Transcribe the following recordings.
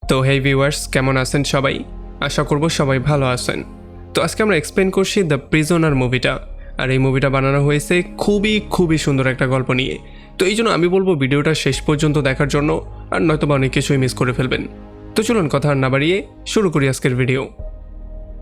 তো হেই ভিউয়ার্স, কেমন আছেন সবাই? আশা করব সবাই ভালো আছেন। তো আজকে আমরা এক্সপ্লেন করছি দ্য প্রিজনার মুভিটা। আর এই মুভিটা বানানো হয়েছে খুবই সুন্দর একটা গল্প নিয়ে। তো এই জন্য আমি বলবো ভিডিওটা শেষ পর্যন্ত দেখার জন্য, আর নয়তোবা অনেক কিছুই মিস করে ফেলবেন। তো চলুন কথা আর না বাড়িয়ে শুরু করি আজকের ভিডিও।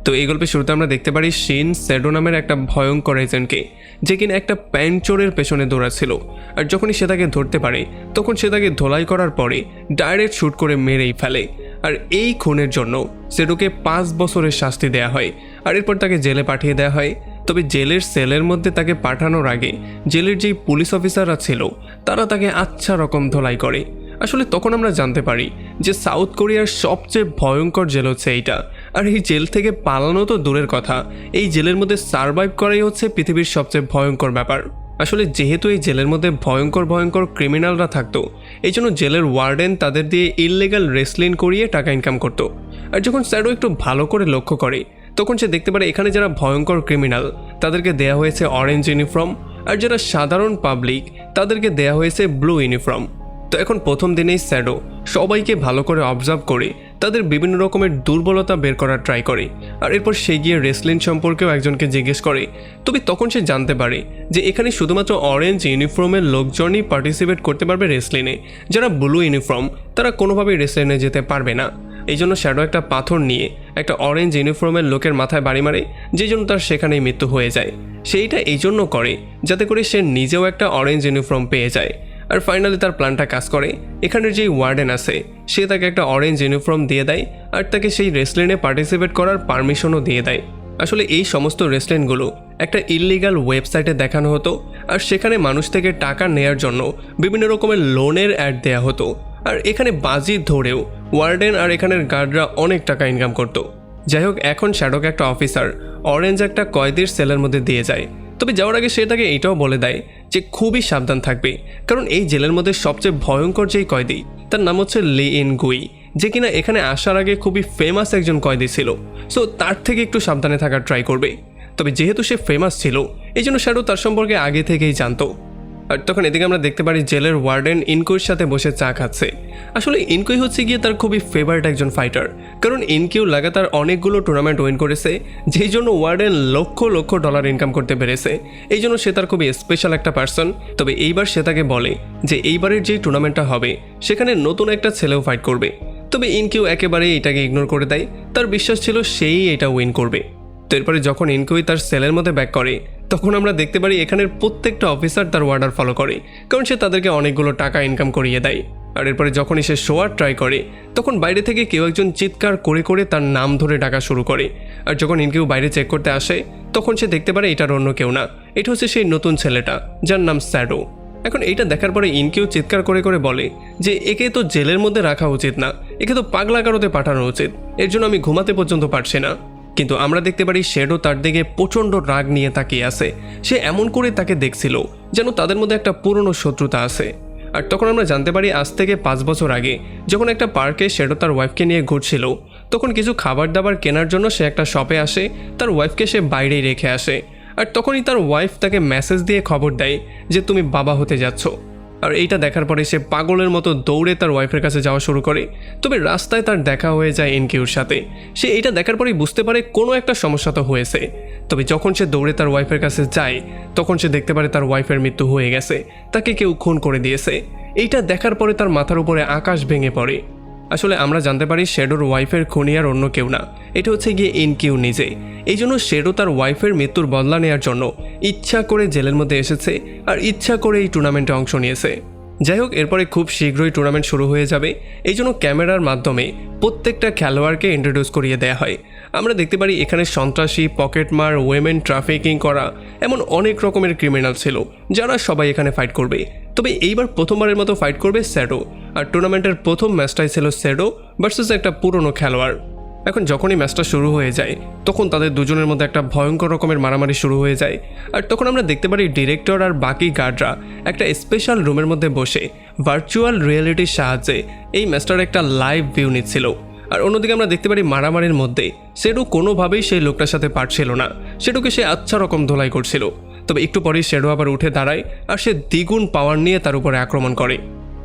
তো এই গল্পের শুরুতে আমরা দেখতে পারি শিন স্যাডো নামের একটা ভয়ঙ্কর এজেন্টকে, যে কিনা একটা প্যান্ট চোরের পেছনে দৌড়াচ্ছিল। আর যখনই সে তাকে ধরতে পারে তখন সে তাকে ধোলাই করার পরে ডাইরেক্ট শ্যুট করে মেরেই ফেলে। আর এই খুনের জন্য স্যাডোকে 5 বছরের শাস্তি দেয়া হয়, আর এরপর তাকে জেলে পাঠিয়ে দেওয়া হয়। তবে জেলের সেলের মধ্যে তাকে পাঠানোর আগে জেলের যেই পুলিশ অফিসাররা ছিল তারা তাকে আচ্ছা রকম ধোলাই করে। আসলে তখন আমরা জানতে পারি যে সাউথ কোরিয়ার সবচেয়ে ভয়ঙ্কর জেল হচ্ছে এইটা। আর এই জেল থেকে পালানো তো দূরের কথা, এই জেলের মধ্যে সারভাইভ করাই হচ্ছে পৃথিবীর সবচেয়ে ভয়ঙ্কর ব্যাপার। আসলে যেহেতু এই জেলের মধ্যে ভয়ঙ্কর ক্রিমিনালরা থাকতো, এই জন্য জেলের ওয়ার্ডেন তাদের দিয়ে ইললিগাল রেসলিং করিয়ে টাকা ইনকাম করতো। আর যখন স্যাডো একটু ভালো করে লক্ষ্য করে তখন সে দেখতে পারে এখানে যারা ভয়ঙ্কর ক্রিমিনাল তাদেরকে দেয়া হয়েছে অরেঞ্জ ইউনিফর্ম, আর যারা সাধারণ পাবলিক তাদেরকে দেয়া হয়েছে ব্লু ইউনিফর্ম। তো এখন প্রথম দিনেই স্যাডো সবাইকে ভালো করে অবজার্ভ করে তাদের বিভিন্ন রকমের দুর্বলতা বের করার ট্রাই করে। আর এরপর সে গিয়ে রেসলিং সম্পর্কেও একজনকে জিজ্ঞেস করে। তবে তখন সে জানতে পারে যে এখানে শুধুমাত্র অরেঞ্জ ইউনিফর্মের লোকজনই পার্টিসিপেট করতে পারবে রেসলিংয়ে, যারা ব্লু ইউনিফর্ম তারা কোনোভাবেই রেসলিংয়ে যেতে পারবে না। এই জন্য শ্যাডো একটা পাথর নিয়ে একটা অরেঞ্জ ইউনিফর্মের লোকের মাথায় বাড়ি মারে, যে জন্য তার সেখানেই মৃত্যু হয়ে যায়। সেইটা এই জন্য করে যাতে করে সে নিজেও একটা অরেঞ্জ ইউনিফর্ম পেয়ে যায়। আর ফাইনালি তার প্ল্যানটা কাজ করে। এখানের যেই ওয়ার্ডেন আছে সে তাকে একটা অরেঞ্জ ইউনিফর্ম দিয়ে দেয়, আর তাকে সেই রেসলিংয়ে পার্টিসিপেট করার পারমিশনও দিয়ে দেয়। আসলে এই সমস্ত রেসলিংগুলো একটা ইললিগাল ওয়েবসাইটে দেখানো হতো, আর সেখানে মানুষ থেকে টাকা নেয়ার জন্য বিভিন্ন রকমের লোনের অ্যাড দেওয়া হতো। আর এখানে বাজি ধরেও ওয়ার্ডেন আর এখানের গার্ডরা অনেক টাকা ইনকাম করতো। যাই হোক, এখন শ্যাডোকে একটা অফিসার অরেঞ্জ একটা কয়েদির সেলের মধ্যে দিয়ে যায়। তবে যাওয়ার আগে সে তাকে এইটাও বলে দেয় যে খুবই সাবধান থাকবে, কারণ এই জেলের মধ্যে সবচেয়ে ভয়ঙ্কর যেই কয়েদি তার নাম হচ্ছে লি ইন গুই, যে কিনা এখানে আসার আগে খুবই ফেমাস একজন কয়েদি ছিল। সো তার থেকে একটু সাবধানে থাকার ট্রাই করবে। তবে যেহেতু সে ফেমাস ছিল এই জন্য শ্যাডো তার সম্পর্কে আগে থেকেই জানতো। আর তখন এদিকে আমরা দেখতে পারি জেলের ওয়ার্ডেন ইনকুইর সাথে বসে চা খাচ্ছে। আসলে ইনকুই হচ্ছে গিয়ে তার খুবই ফেভারিট একজন ফাইটার, কারণ ইনকিউ লাগাতার অনেকগুলো টুর্নামেন্ট উইন করেছে, যেই জন্য ওয়ার্ডেন লক্ষ ডলার ইনকাম করতে পেরেছে। এই জন্য সে তার খুবই স্পেশাল একটা পার্সন। তবে এইবার সে তাকে বলে যে এইবারের যেই টুর্নামেন্টটা হবে সেখানে নতুন একটা ছেলেও ফাইট করবে। তবে ইনকিউ একেবারেই এটাকে ইগনোর করে দেয়, তার বিশ্বাস ছিল সেই এটা উইন করবে। তো এরপরে যখন ইনকুই তার সেলের মধ্যে ব্যাক করে তখন আমরা দেখতে পারি এখানের প্রত্যেকটা অফিসার তার অর্ডার ফলো করে, কারণ সে তাদেরকে অনেকগুলো টাকা ইনকাম করিয়ে দেয়। আর এরপরে যখনই সে শোয়ার ট্রাই করে তখন বাইরে থেকে কেউ একজন চিৎকার করে তার নাম ধরে ডাকা শুরু করে। আর যখন ইনকিউ বাইরে চেক করতে আসে তখন সে দেখতে পারে এটার অন্য কেউ না, এটা হচ্ছে সেই নতুন ছেলেটা যার নাম স্যাডো। এখন এইটা দেখার পরে ইনকিউ চিৎকার করে বলে যে একে তো জেলের মধ্যে রাখা উচিত না, একে তো পাগলাগারোতে পাঠানো উচিত, এর জন্য আমি ঘুমাতে পর্যন্ত পারছি না। কিন্তু আমরা দেখতে পারি শ্যাডো তার দিকে প্রচণ্ড রাগ নিয়ে তাকিয়ে আছে। সে এমন করে তাকে দেখছিল যেন তাদের মধ্যে একটা পুরনো শত্রুতা আছে। আর তখন আমরা জানতে পারি আজ থেকে 5 বছর আগে যখন একটা পার্কে শ্যাডো তার ওয়াইফকে নিয়ে ঘুরছিল, তখন কিছু খাবার দাবার কেনার জন্য সে একটা শপে আসে, তার ওয়াইফকে সে বাইরেই রেখে আসে। আর তখনই তার ওয়াইফ তাকে মেসেজ দিয়ে খবর দেয় যে তুমি বাবা হতে যাচ্ছ। আর এইটা দেখার পরে সে পাগলের মতো দৌড়ে তার ওয়াইফের কাছে যাওয়া শুরু করে। তবে রাস্তায় তার দেখা হয়ে যায় ইনকিউর সাথে। সে এইটা দেখার পরেই বুঝতে পারে কোনো একটা সমস্যা তো হয়েছে। তবে যখন সে দৌড়ে তার ওয়াইফের কাছে যায় তখন সে দেখতে পারে তার ওয়াইফের মৃত্যু হয়ে গেছে, তাকে কেউ খুন করে দিয়েছে। এইটা দেখার পরে তার মাথার উপরে আকাশ ভেঙে পড়ে। আসলে আমরা জানতে পারি শ্যাডোর ওয়াইফের খুনি আর অন্য কেউ না, এটা হচ্ছে গিয়ে ইনকিউ নিজে। এই জন্য শ্যাডো তার ওয়াইফের মৃত্যুর বদলা নেওয়ার জন্য ইচ্ছা করে জেলের মধ্যে এসেছে, আর ইচ্ছা করে এই টুর্নামেন্টে অংশ নিয়েছে। যাই হোক, এরপরে খুব শীঘ্রই টুর্নামেন্ট শুরু হয়ে যাবে। এই জন্য ক্যামেরার মাধ্যমে প্রত্যেকটা খেলোয়াড়কে ইন্ট্রোডিউস করিয়ে দেওয়া হয়। আমরা দেখতে পারি এখানে সন্ত্রাসী, পকেটমার, ওয়েমেন ট্রাফিকিং করা এমন অনেক রকমের ক্রিমিনাল ছিল যারা সবাই এখানে ফাইট করবে। তবে এইবার প্রথমবারের মতো ফাইট করবে শ্যাডো। আর টুর্নামেন্টের প্রথম ম্যাচটাই ছিল শ্যাডো ভার্সেস একটা পুরনো খেলোয়াড়। এখন যখনই ম্যাচটা শুরু হয়ে যায় তখন তাদের দুজনের মধ্যে একটা ভয়ঙ্কর রকমের মারামারি শুরু হয়ে যায়। আর তখন আমরা দেখতে পারি ডিরেক্টর আর বাকি গার্ডরা একটা স্পেশাল রুমের মধ্যে বসে ভার্চুয়াল রিয়েলিটির সাহায্যে এই ম্যাচটার একটা লাইভ ভিউ নিচ্ছিল। আর অন্যদিকে আমরা দেখতে পারি মারামারির মধ্যে শ্যাডো কোনোভাবেই সেই লোকটার সাথে পারছিল না, শ্যাডোকে সে আচ্ছা রকম ধোলাই করছিল। তবে একটু পরেই শ্যাডো আবার উঠে দাঁড়ায় আর সে দ্বিগুণ পাওয়ার নিয়ে তার উপরে আক্রমণ করে।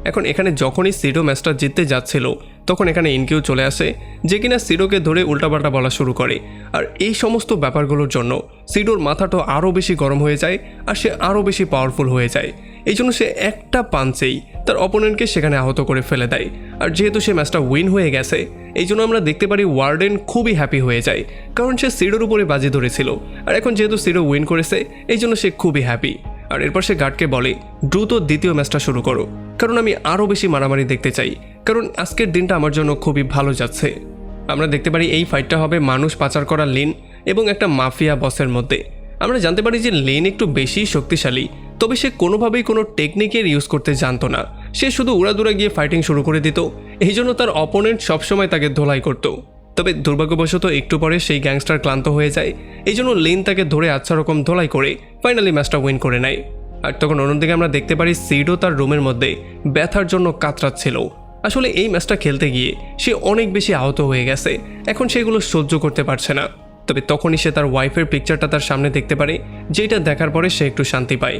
এখন এখানে যখনই সিডো ম্যাচটা জিততে যাচ্ছিল তখন এখানে ইনকিউ চলে আসে, যে কিনা সিডোকে ধরে উল্টাপাল্টা বলা শুরু করে। আর এই সমস্ত ব্যাপারগুলোর জন্য সিডোর মাথাটা আরও বেশি গরম হয়ে যায় আর সে আরও বেশি পাওয়ারফুল হয়ে যায়। এই জন্য সে একটা পাঞ্চেই তার অপোনেন্টকে সেখানে আহত করে ফেলে দেয়। আর যেহেতু সে ম্যাচটা উইন হয়ে গেছে, এই জন্য আমরা দেখতে পারি ওয়ার্ডেন খুবই হ্যাপি হয়ে যায়, কারণ সে সিডোর উপরে বাজি ধরেছিল। আর এখন যেহেতু সিডো উইন করেছে, এই জন্য সে খুবই হ্যাপি। আর এরপর সে গার্ডকে বলে, দ্রুত দ্বিতীয় ম্যাচটা শুরু করো, কারণ আমি আরও বেশি মারামারি দেখতে চাই, কারণ আজকের দিনটা আমার জন্য খুবই ভালো যাচ্ছে। আমরা দেখতে পারি এই ফাইটটা হবে মানুষ পাচার করা লিন এবং একটা মাফিয়া বসের মধ্যে। আমরা জানতে পারি যে লিন একটু বেশি শক্তিশালী, তবে সে কোনোভাবেই কোনো টেকনিকের ইউজ করতে জানতো না। সে শুধু উড়াদুরা গিয়ে ফাইটিং শুরু করে দিত, এই জন্য তার অপোনেন্ট সবসময় তাকে ধোলাই করত। তবে দুর্ভাগ্যবশত একটু পরে সেই গ্যাংস্টার ক্লান্ত হয়ে যায়, এই জন্য লিন তাকে ধরে আচ্ছা রকম ধোলাই করে ফাইনালি ম্যাচটা উইন করে নেয়। আর তখন অন্যদিকে আমরা দেখতে পারি সিডো তার রুমের মধ্যে ব্যথার জন্য কাতরাচ্ছিল। আসলে এই ম্যাচটা খেলতে গিয়ে সে অনেক বেশি আহত হয়ে গেছে, এখন সেগুলো সহ্য করতে পারছে না। তবে তখনই সে তার ওয়াইফের পিকচারটা তার সামনে দেখতে পারে, যেটা দেখার পরে সে একটু শান্তি পায়।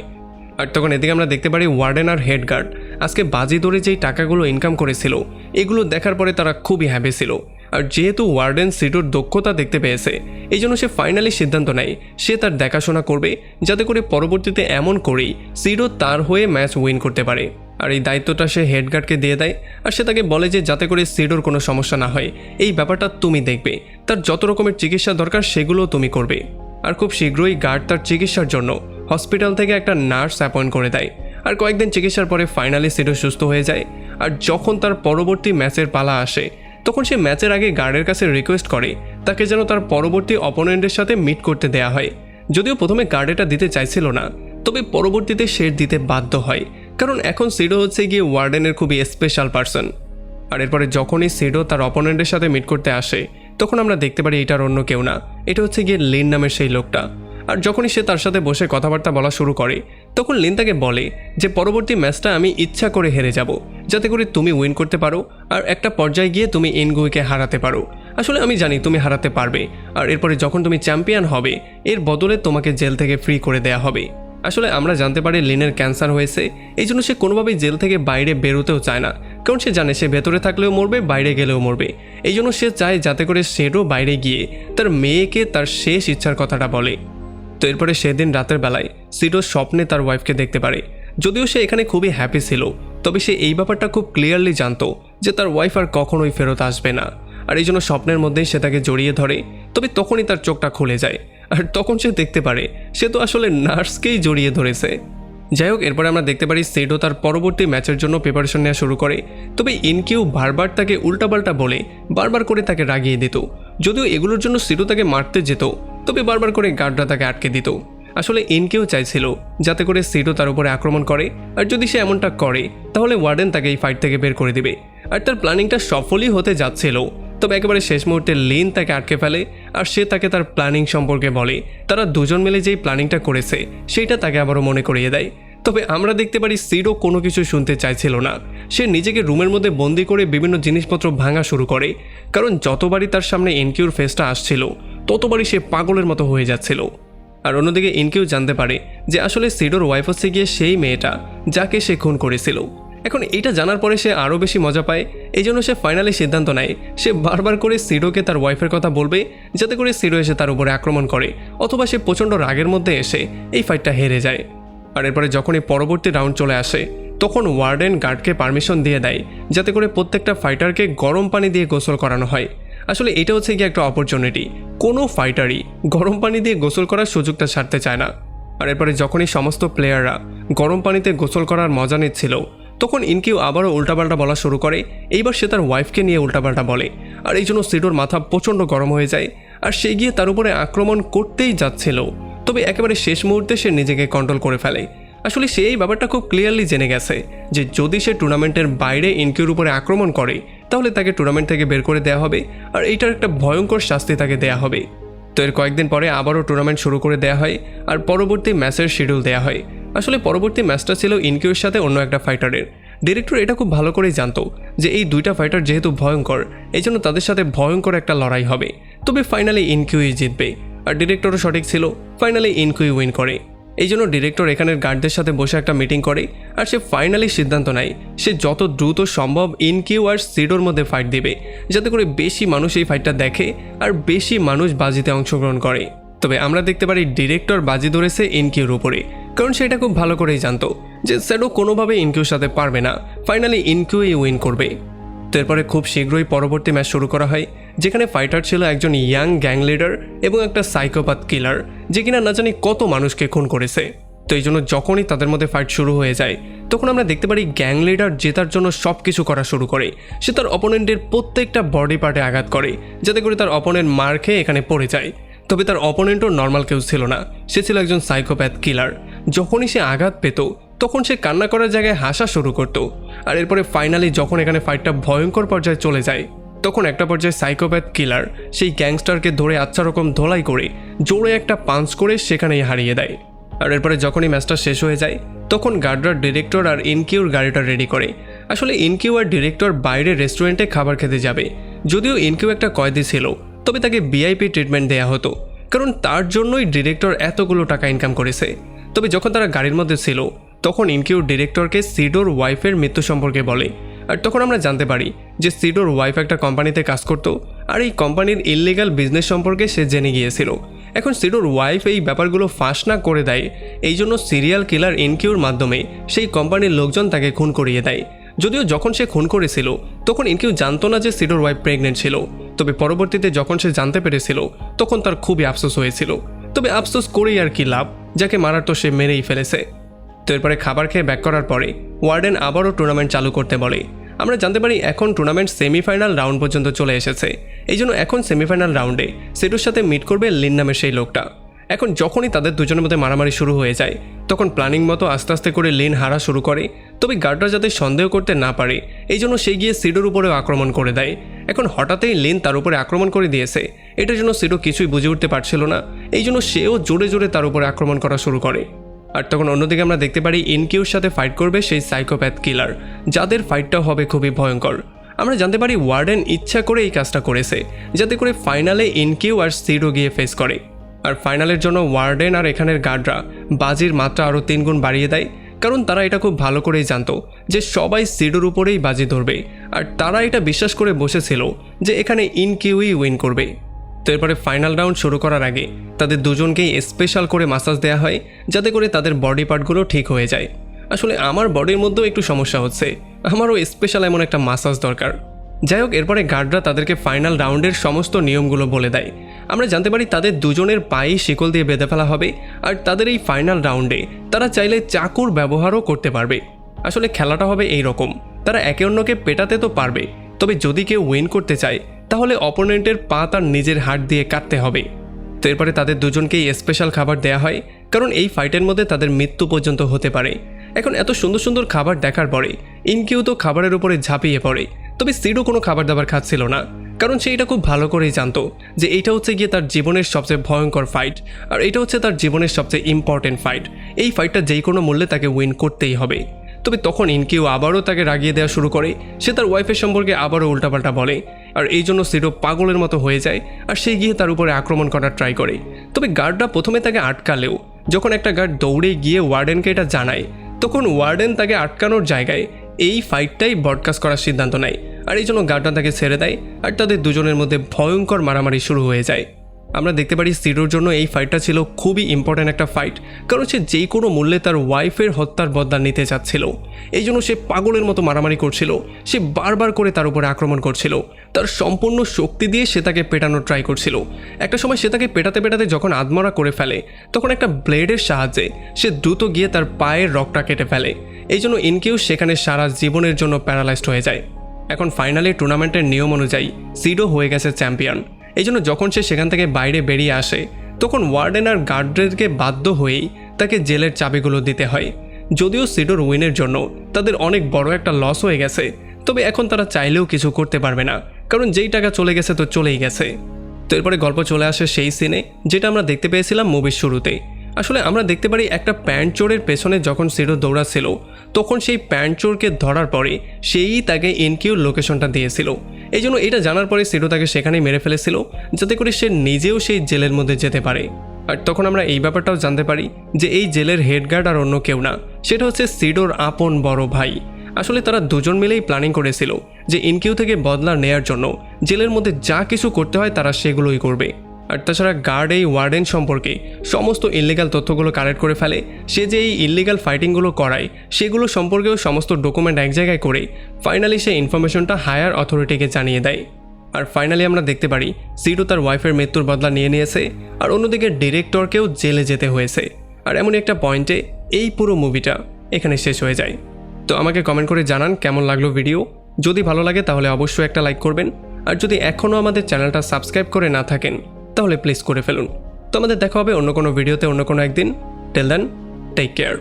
আর তখন এদিকে আমরা দেখতে পারি ওয়ার্ডেন আর হেড গার্ড আজকে বাজি ধরে যেই টাকাগুলো ইনকাম করেছিল, এগুলো দেখার পরে তারা খুবই হ্যাপি ছিল। আর যেহেতু ওয়ার্ডেন সিডোর দক্ষতা দেখতে পেয়েছে, এই জন্য সে ফাইনালি সিদ্ধান্ত নেয় সে তার দেখাশোনা করবে, যাতে করে পরবর্তীতে এমন করেই সিডো তার হয়ে ম্যাচ উইন করতে পারে। আর এই দায়িত্বটা সে হেড গার্ডকে দিয়ে দেয়। আর সে তাকে বলে যে যাতে করে সিডোর কোনো সমস্যা না হয়, এই ব্যাপারটা তুমি দেখবে, তার যত রকমের চিকিৎসা দরকার সেগুলোও তুমি করবে। আর খুব শীঘ্রই গার্ড তার চিকিৎসার জন্য হসপিটাল থেকে একটা নার্স অ্যাপয়েন্ট করে দেয়। আর কয়েকদিন চিকিৎসার পরে ফাইনালি সিডো সুস্থ হয়ে যায়। আর যখন তার পরবর্তী ম্যাচের পালা আসে, তখন সে ম্যাচের আগে গার্ডের কাছে রিকোয়েস্ট করে তাকে যেন তার পরবর্তী অপোনেন্টের সাথে মিট করতে দেয়া হয়। যদিও প্রথমে গার্ড এটা দিতে চাইছিল না, তবে পরবর্তীতে সে দিতে বাধ্য হয়, কারণ এখন সিডো হচ্ছে গিয়ে ওয়ার্ডেনের খুবই স্পেশাল পার্সন। আর এরপরে যখনই সিডো তার অপোনেন্টের সাথে মিট করতে আসে, তখন আমরা দেখতে পারি এটার অন্য কেউ না, এটা হচ্ছে গিয়ে লিন নামের সেই লোকটা। আর যখনই সে তার সাথে বসে কথাবার্তা বলা শুরু করে, তখন লিন তাকে বলে যে পরবর্তী ম্যাচটা আমি ইচ্ছা করে হেরে যাব, যাতে করে তুমি উইন করতে পারো আর একটা পর্যায়ে গিয়ে তুমি ইনগুইকে হারাতে পারো। আসলে আমি জানি তুমি হারাতে পারবে, আর এরপরে যখন তুমি চ্যাম্পিয়ন হবে, এর বদলে তোমাকে জেল থেকে ফ্রি করে দেয়া হবে। আসলে আমরা জানতে পারি লিনের ক্যান্সার হয়েছে, এই জন্য সে কোনোভাবেই জেল থেকে বাইরে বেরোতেও চায় না, কারণ সে জানে সে ভেতরে থাকলেও মরবে, বাইরে গেলেও মরবে। এই জন্য সে চায় যাতে করে সেডো বাইরে গিয়ে তার মেয়েকে তার শেষ ইচ্ছার কথাটা বলে। তো এরপরে সেদিন রাতের বেলায় সিডো স্বপ্নে তার ওয়াইফকে দেখতে পারে। যদিও সে এখানে খুবই হ্যাপি ছিল, তবে সে এই ব্যাপারটা খুব ক্লিয়ারলি জানতো যে তার ওয়াইফ আর কখনোই ফেরত আসবে না। আর এই জন্য স্বপ্নের মধ্যেই সে তাকে জড়িয়ে ধরে। তবে তখনই তার চোখটা খুলে যায়, আর তখন সে দেখতে পারে সে তো আসলে নার্সকেই জড়িয়ে ধরেছে। যাই হোক, এরপরে আমরা দেখতে পারি সিডো তার পরবর্তী ম্যাচের জন্য প্রিপারেশন নেওয়া শুরু করে। তবে ইনকিউ বারবার তাকে উল্টাপাল্টা বলে বারবার করে তাকে রাগিয়ে দিত। যদিও এগুলোর জন্য সিডো তাকে মারতে যেত, তবে বারবার করে গার্ডরা তাকে আটকে দিত। আসলে ইনকিউ চাইছিল যাতে করে সিডো তার উপরে আক্রমণ করে, আর যদি সে এমনটা করে তাহলে ওয়ার্ডেন তাকে এই ফাইট থেকে বের করে দিবে। আর তার প্ল্যানিংটা সফলই হতে যাচ্ছিল, তবে একেবারে শেষ মুহূর্তে লিন তাকে আটকে ফেলে। আর সে তাকে তার প্ল্যানিং সম্পর্কে বলে, তারা দুজন মিলে যেই প্ল্যানিংটা করেছে সেইটা তাকে আবারও মনে করিয়ে দেয়। তবে আমরা দেখতে পারি সিডো কোনো কিছু শুনতে চাইছিল না। সে নিজেকে রুমের মধ্যে বন্দি করে বিভিন্ন জিনিসপত্র ভাঙা শুরু করে, কারণ যতবারই তার সামনে ইনকিউর ফেসটা আসছিল ততবারই সে পাগলের মতো হয়ে যাচ্ছিল। আর অন্যদিকে ইনকিউ জানতে পারে যে আসলে সিডোর ওয়াইফ হচ্ছে গিয়ে সেই মেয়েটা যাকে সে খুন করেছিল। এখন এটা জানার পরে সে আরও বেশি মজা পায়, এই জন্য সে ফাইনালি সিদ্ধান্ত নেয় সে বারবার করে সিডোকে তার ওয়াইফের কথা বলবে, যাতে করে সিডো এসে তার উপরে আক্রমণ করে, অথবা সে প্রচণ্ড রাগের মধ্যে এসে এই ফাইটটা হেরে যায়। আর এরপরে যখনই পরবর্তী রাউন্ড চলে আসে, তখন ওয়ার্ডেন গার্ডকে পারমিশন দিয়ে দেয় যাতে করে প্রত্যেকটা ফাইটারকে গরম পানি দিয়ে গোসল করানো হয়। আসলে এটা হচ্ছে গিয়ে একটা অপরচুনিটি, কোনো ফাইটারই গরম পানি দিয়ে গোসল করার সুযোগটা ছাড়তে চায় না। আর এরপরে যখনই সমস্ত প্লেয়াররা গরম পানিতে গোসল করার মজা নিচ্ছিল, তখন ইনকিউ আবারও উল্টাপাল্টা বলা শুরু করে। এইবার সে তার ওয়াইফকে নিয়ে উল্টাপাল্টা বলে, আর এই জন্য সিডোর মাথা প্রচণ্ড গরম হয়ে যায়। আর সে গিয়ে তার উপরে আক্রমণ করতেই যাচ্ছিল, তবে একেবারে শেষ মুহূর্তে সে নিজেকে কন্ট্রোল করে ফেলে। আসলে সে এই ব্যাপারটা খুব ক্লিয়ারলি জেনে গেছে যে যদি সে টুর্নামেন্টের বাইরে ইনকিউর উপরে আক্রমণ করে তাহলে তাকে টুর্নামেন্ট থেকে বের করে দেওয়া হবে, আর এইটার একটা ভয়ঙ্কর শাস্তি তাকে দেয়া হবে। তো এর কয়েকদিন পরে আবারও টুর্নামেন্ট শুরু করে দেওয়া হয়, আর পরবর্তী ম্যাচের শিডিউল দেওয়া হয়। আসলে পরবর্তী ম্যাচটা ছিল ইনকিউর সাথে অন্য একটা ফাইটারের। ডিরেক্টর এটা খুব ভালো করেই জানতো যে এই দুইটা ফাইটার যেহেতু ভয়ঙ্কর, এই জন্য তাদের সাথে ভয়ঙ্কর একটা লড়াই হবে। তবে ফাইনালি ইনকিউই জিতবে, আর ডিরেক্টরও সঠিক ছিল, ফাইনালি ইনকিউ উইন করে। এই জন্য ডিরেক্টর এখানের গার্ডদের সাথে বসে একটা মিটিং করে আর সে ফাইনালি সিদ্ধান্ত নেয় সে যত দ্রুত সম্ভব ইনকিউ আর সিডোর মধ্যে ফাইট দেবে, যাতে করে বেশি মানুষ এই ফাইটটা দেখে আর বেশি মানুষ বাজিতে অংশগ্রহণ করে। তবে আমরা দেখতে পারি ডিরেক্টর বাজি ধরেছে ইনকিউর উপরে, কারণ সেটা খুব ভালো করেই জানতো যে স্যাডো কোনোভাবে ইনকিউর সাথে পারবে না, ফাইনালি ইনকিউই উইন করবে। তো এরপরে খুব শীঘ্রই পরবর্তী ম্যাচ শুরু করা হয়, যেখানে ফাইটার ছিল একজন ইয়াং গ্যাং লিডার এবং একটা সাইকোপ্যাথ কিলার, যে কিনা না জানি কত মানুষকে খুন করেছে। তো এই জন্য যখনই তাদের মধ্যে ফাইট শুরু হয়ে যায় তখন আমরা দেখতে পারি গ্যাং লিডার জেতার জন্য সব কিছু করা শুরু করে। সে তার অপোনেন্টের প্রত্যেকটা বডি পার্টে আঘাত করে, যাতে করে তার অপোনেন্ট মার খেয়ে এখানে পড়ে যায়। তবে তার অপোনেন্টও নর্মাল কেউ ছিল না, সে ছিল একজন সাইকোপ্যাথ কিলার। যখনই সে আঘাত পেত তখন সে কান্না করার জায়গায় হাসা শুরু করত। আর এরপরে ফাইনালি যখন এখানে ফাইটটা ভয়ঙ্কর পর্যায়ে চলে যায় তখন একটা পর্যায়ে সাইকোপ্যাথ কিলার সেই গ্যাংস্টারকে ধরে আচ্ছা রকম ধোলাই করে জোরে একটা পাঞ্চ করে সেখানেই হারিয়ে দেয়। আর এরপরে যখনই ম্যাচটা শেষ হয়ে যায় তখন গার্ডরা ডিরেক্টর আর ইনকিউর গাড়িটা রেডি করে। আসলে ইনকিউ আর ডিরেক্টর বাইরে রেস্টুরেন্টে খাবার খেতে যাবে। যদিও ইনকিউ একটা কয়েদি ছিল, তবে তাকে ভিআইপি ট্রিটমেন্ট দেওয়া হতো, কারণ তার জন্যই ডিরেক্টর এতগুলো টাকা ইনকাম করেছে। তবে যখন তারা গাড়ির মধ্যে ছিল তখন ইনকিউ ডিরেক্টরকে সিডোর ওয়াইফের মৃত্যু সম্পর্কে বলে। আর তখন আমরা জানতে পারি যে সিডোর ওয়াইফ একটা কোম্পানিতে কাজ করত আর এই কোম্পানির ইললিগাল বিজনেস সম্পর্কে সে জেনে গিয়েছিল। এখন সিডোর ওয়াইফ এই ব্যাপারগুলো ফাঁস না করে দেয়, এই জন্য সিরিয়াল কিলার ইনকিউর মাধ্যমে সেই কোম্পানির লোকজন তাকে খুন করিয়ে দেয়। যদিও যখন সে খুন করেছিল তখন ইনকিউ জানতো না যে সিডোর ওয়াইফ প্রেগনেন্ট ছিল, তবে পরবর্তীতে যখন সে জানতে পেরেছিল তখন তার খুবই আফসোস হয়েছিল। তবে আফসোস করেই আর কি লাভ, যাকে মারার তো সে মেরেই ফেলেছে। তো এরপরে খাবার খেয়ে ব্যাক করার পরে ওয়ার্ডেন আবারও টুর্নামেন্ট চালু করতে বলে। আমরা জানতে পারি এখন টুর্নামেন্ট সেমিফাইনাল রাউন্ড পর্যন্ত চলে এসেছে, এই জন্য এখন সেমিফাইনাল রাউন্ডে সিডোর সাথে মিট করবে লিন নামের সেই লোকটা। এখন যখনই তাদের দুজনের মধ্যে মারামারি শুরু হয়ে যায় তখন প্ল্যানিং মতো আস্তে আস্তে করে লিন হারা শুরু করে। তবে গার্ডরা যাতে সন্দেহ করতে না পারে এই জন্য সে গিয়ে সিডোর উপরেও আক্রমণ করে দেয়। এখন হঠাৎই লিন তার উপরে আক্রমণ করে দিয়েছে, এটার জন্য সিডো কিছুই বুঝে উঠতে পারছিল না, এই জন্য সেও জোরে জোরে তার উপরে আক্রমণ করা শুরু করে। আর তখন অন্যদিকে আমরা দেখতে পারি ইনকিউর সাথে ফাইট করবে সেই সাইকোপ্যাথ কিলার, যাদের ফাইটটাও হবে খুবই ভয়ঙ্কর। আমরা জানতে পারি ওয়ার্ডেন ইচ্ছা করে এই কাজটা করেছে, যাতে করে ফাইনালে ইনকিউ আর সিডো গিয়ে ফেস করে। আর ফাইনালের জন্য ওয়ার্ডেন আর এখানের গার্ডরা বাজির মাত্রা আরও 3 গুণ বাড়িয়ে দেয়, কারণ তারা এটা খুব ভালো করেই জানতো যে সবাই সিডোর উপরেই বাজি ধরবে। আর তারা এটা বিশ্বাস করে বসেছিল যে এখানে ইনকিউই উইন করবে। তো এরপরে ফাইনাল রাউন্ড শুরু করার আগে তাদের দুজনকেই স্পেশাল করে মাসাজ দেওয়া হয়, যাতে করে তাদের বডি পার্টগুলো ঠিক হয়ে যায়। আসলে আমার বডির মধ্যেও একটু সমস্যা হচ্ছে, আমারও স্পেশাল এমন একটা মাসাজ দরকার। যাই হোক, এরপরে গার্ডরা তাদেরকে ফাইনাল রাউন্ডের সমস্ত নিয়মগুলো বলে দেয়। আমরা জানতে পারি তাদের দুজনের পায়ে শিকল দিয়ে বেঁধে ফেলা হবে, আর তাদের এই ফাইনাল রাউন্ডে তারা চাইলে চাকুর ব্যবহারও করতে পারবে। আসলে খেলাটা হবে এই রকম, তারা একে অন্যকে পেটাতে তো পারবে, তবে যদি কেউ উইন করতে চায় তাহলে অপোনেন্টের পা তার নিজের হাত দিয়ে কাটতে হবে। তো এরপরে তাদের দুজনকেই স্পেশাল খাবার দেয়া হয়, কারণ এই ফাইটের মধ্যে তাদের মৃত্যু পর্যন্ত হতে পারে। এখন এত সুন্দর সুন্দর খাবার দেখার পরে ইনকিউ তো খাবারের উপরে ঝাঁপিয়ে পড়ে, তবে সিডো কোনো খাবার দাবার খাচ্ছিল না, কারণ সে এটা খুব ভালো করেই জানতো যে এইটা হচ্ছে গিয়ে তার জীবনের সবচেয়ে ভয়ঙ্কর ফাইট, আর এটা হচ্ছে তার জীবনের সবচেয়ে ইম্পর্টেন্ট ফাইট। এই ফাইটটা যেই কোনো মূল্যে তাকে উইন করতেই হবে। তবে তখন ইনকিউ আবারও তাকে রাগিয়ে দেওয়া শুরু করে, সে তার ওয়াইফের সম্পর্কে আবারও উল্টাপাল্টা বলে, আর এই জন্য সিডো পাগলের মতো হয়ে যায় আর সে গিয়ে তার উপরে আক্রমণ করার ট্রাই করে। তবে গার্ডরা প্রথমে তাকে আটকালেও যখন একটা গার্ড দৌড়ে গিয়ে ওয়ার্ডেনকে এটা জানায় তখন ওয়ার্ডেন তাকে আটকানোর জায়গায় এই ফাইটটাই ব্রডকাস্ট করার সিদ্ধান্ত নেয়, আর এই জন্য গার্ডরা তাকে ছেড়ে দেয় আর তাদের দুজনের মধ্যে ভয়ঙ্কর মারামারি শুরু হয়ে যায়। আমরা দেখতে পারি সিডোর জন্য এই ফাইটটা ছিল খুবই ইম্পর্ট্যান্ট একটা ফাইট, কারণ সে যেই কোনো মূল্যে তার ওয়াইফের হত্যার বদলা নিতে চাচ্ছিল। এই জন্য সে পাগলের মতো মারামারি করছিল, সে বারবার করে তার উপরে আক্রমণ করছিল, তার সম্পূর্ণ শক্তি দিয়ে সে তাকে পেটানোর ট্রাই করছিল। একটা সময় সে তাকে পেটাতে পেটাতে যখন আধমরা করে ফেলে তখন একটা ব্লেডের সাহায্যে সে দ্রুত গিয়ে তার পায়ের রগটা কেটে ফেলে। এই জন্য ইনকিউ সেখানে সারা জীবনের জন্য প্যারালাইজড হয়ে যায়। এখন ফাইনালি টুর্নামেন্টের নিয়ম অনুযায়ী সিডো হয়ে গেছে চ্যাম্পিয়ন। এই জন্য যখন সে সেখান থেকে বাইরে বেরিয়ে আসে তখন ওয়ার্ডেন আর গার্ডদেরকে বাধ্য হয়েই তাকে জেলের চাবিগুলো দিতে হয়। যদিও সিডোর উইনের জন্য তাদের অনেক বড় একটা লস হয়ে গেছে, তবে এখন তারা চাইলেও কিছু করতে পারবে না, কারণ যেই টাকা চলে গেছে তো চলেই গেছে। তো এরপরে গল্প চলে আসে সেই সিনে যেটা আমরা দেখতে পেয়েছিলাম মুভির শুরুতে। আসলে আমরা দেখতে পারি একটা প্যান্ট চোরের পেছনে যখন সিডো দৌড়াচ্ছিল তখন সেই প্যান্ট চোরকে ধরার পরে সেই তাকে ইনকিউর লোকেশনটা দিয়েছিল। এই জন্য এটা জানার পরে সিডো তাকে সেখানেই মেরে ফেলেছিল, যাতে করে সে নিজেও সেই জেলের মধ্যে যেতে পারে। আর তখন আমরা এই ব্যাপারটাও জানতে পারি যে এই জেলের হেড গার্ড আর অন্য কেউ না, সেটা হচ্ছে সিডোর আপন বড় ভাই। আসলে তারা দুজন মিলেই প্ল্যানিং করেছিল যে ইনকিউ থেকে বদলা নেয়ার জন্য জেলের মধ্যে যা কিছু করতে হয় তারা সেগুলোই করবে। আর তাছাড়া গার্ড এই ওয়ার্ডেন সম্পর্কে সমস্ত ইললিগাল তথ্যগুলো কালেক্ট করে ফেলে। সে যে এই ইললিগাল ফাইটিংগুলো করায় সেগুলো সম্পর্কেও সমস্ত ডকুমেন্ট এক জায়গায় করে ফাইনালি সে ইনফরমেশনটা হায়ার অথরিটিকে জানিয়ে দেয়। আর ফাইনালি আমরা দেখতে পারি সিডো তার ওয়াইফের মৃত্যুর বদলা নিয়ে নিয়েছে, আর অন্যদিকে ডিরেক্টরকেও জেলে যেতে হয়েছে। আর এমন একটা পয়েন্টে এই পুরো মুভিটা এখানে শেষ হয়ে যায়। তো আমাকে কমেন্ট করে জানান কেমন লাগলো ভিডিও। যদি ভালো লাগে তাহলে অবশ্যই একটা লাইক করবেন, আর যদি এখনও আমাদের চ্যানেলটা সাবস্ক্রাইব করে না থাকেন তাহলে প্লিজ করে ফেলুন। তো আমাদের দেখা হবে অন্য কোনো ভিডিওতে অন্য কোনো একদিন। Till then, take care.